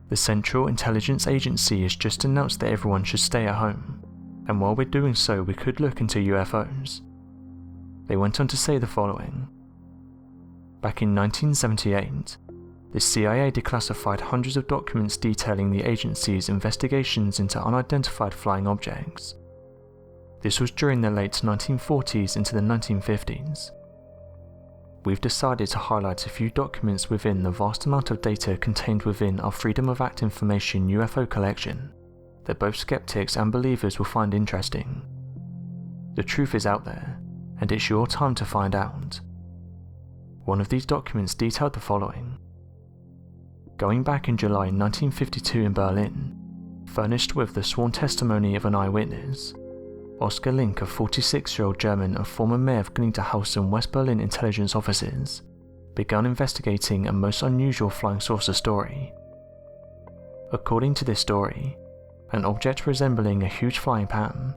The Central Intelligence Agency has just announced that everyone should stay at home, and while we're doing so we could look into UFOs. They went on to say the following. Back in 1978, the CIA declassified hundreds of documents detailing the agency's investigations into unidentified flying objects. This was during the late 1940s into the 1950s. We've decided to highlight a few documents within the vast amount of data contained within our Freedom of Act Information UFO collection that both skeptics and believers will find interesting. The truth is out there, and it's your time to find out. One of these documents detailed the following. Going back in July 1952 in Berlin, furnished with the sworn testimony of an eyewitness, Oskar Link, a 46-year-old German and former mayor of Gnitterhausen, West Berlin intelligence offices, began investigating a most unusual flying saucer story. According to this story, an object resembling a huge flying pan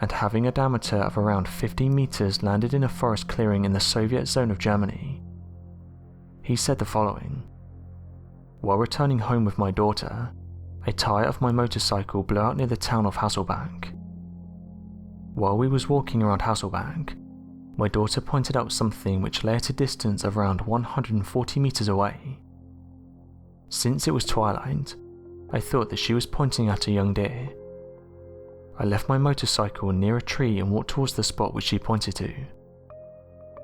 and having a diameter of around 15 meters landed in a forest clearing in the Soviet zone of Germany. He said the following. While returning home with my daughter, a tyre of my motorcycle blew out near the town of Hasselbach. While we was walking around Hasselbach, my daughter pointed out something which lay at a distance of around 140 meters away. Since it was twilight, I thought that she was pointing at a young deer. I left my motorcycle near a tree and walked towards the spot which she pointed to.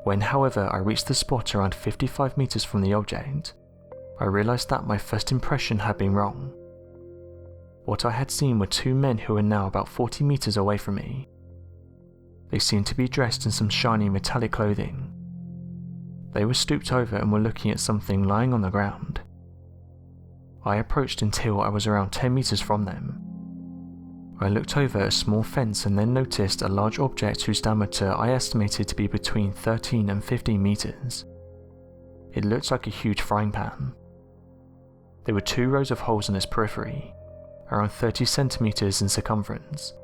When, however, I reached the spot around 55 meters from the object, I realized that my first impression had been wrong. What I had seen were two men who were now about 40 meters away from me. They seemed to be dressed in some shiny metallic clothing. They were stooped over and were looking at something lying on the ground. I approached until I was around 10 meters from them. I looked over a small fence and then noticed a large object whose diameter I estimated to be between 13 and 15 meters. It looked like a huge frying pan. There were 2 rows of holes in its periphery, around 30 centimeters in circumference.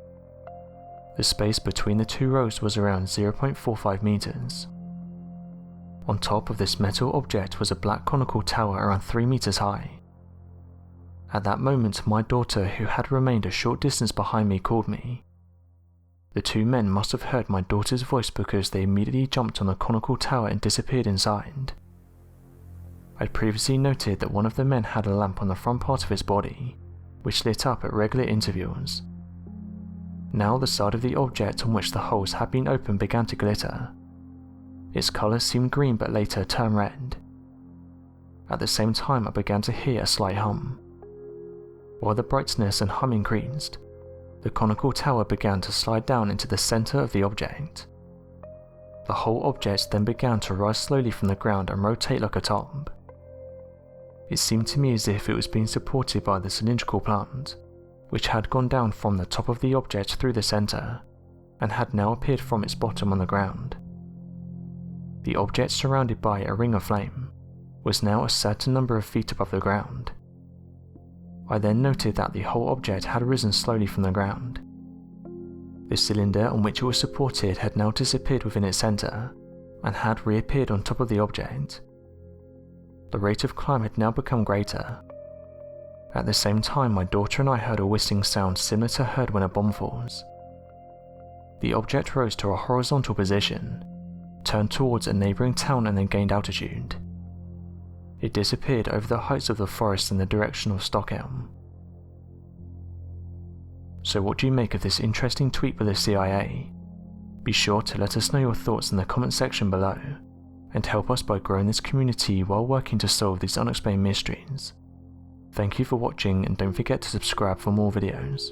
The space between the 2 rows was around 0.45 meters. On top of this metal object was a black conical tower around 3 meters high. At that moment, my daughter, who had remained a short distance behind me, called me. The 2 men must have heard my daughter's voice because they immediately jumped on the conical tower and disappeared inside. I'd previously noted that one of the men had a lamp on the front part of his body, which lit up at regular intervals. Now the side of the object on which the holes had been opened began to glitter. Its colour seemed green but later turned red. At the same time I began to hear a slight hum. While the brightness and hum increased, the conical tower began to slide down into the centre of the object. The whole object then began to rise slowly from the ground and rotate like a top. It seemed to me as if it was being supported by the cylindrical plant, which had gone down from the top of the object through the centre, and had now appeared from its bottom on the ground. The object, surrounded by a ring of flame, was now a certain number of feet above the ground. I then noted that the whole object had risen slowly from the ground. The cylinder on which it was supported had now disappeared within its centre, and had reappeared on top of the object. The rate of climb had now become greater. At the same time, my daughter and I heard a whistling sound similar to heard when a bomb falls. The object rose to a horizontal position, turned towards a neighbouring town and then gained altitude. It disappeared over the heights of the forest in the direction of Stockholm. So what do you make of this interesting tweet by the CIA? Be sure to let us know your thoughts in the comment section below, and help us by growing this community while working to solve these unexplained mysteries. Thank you for watching, and don't forget to subscribe for more videos.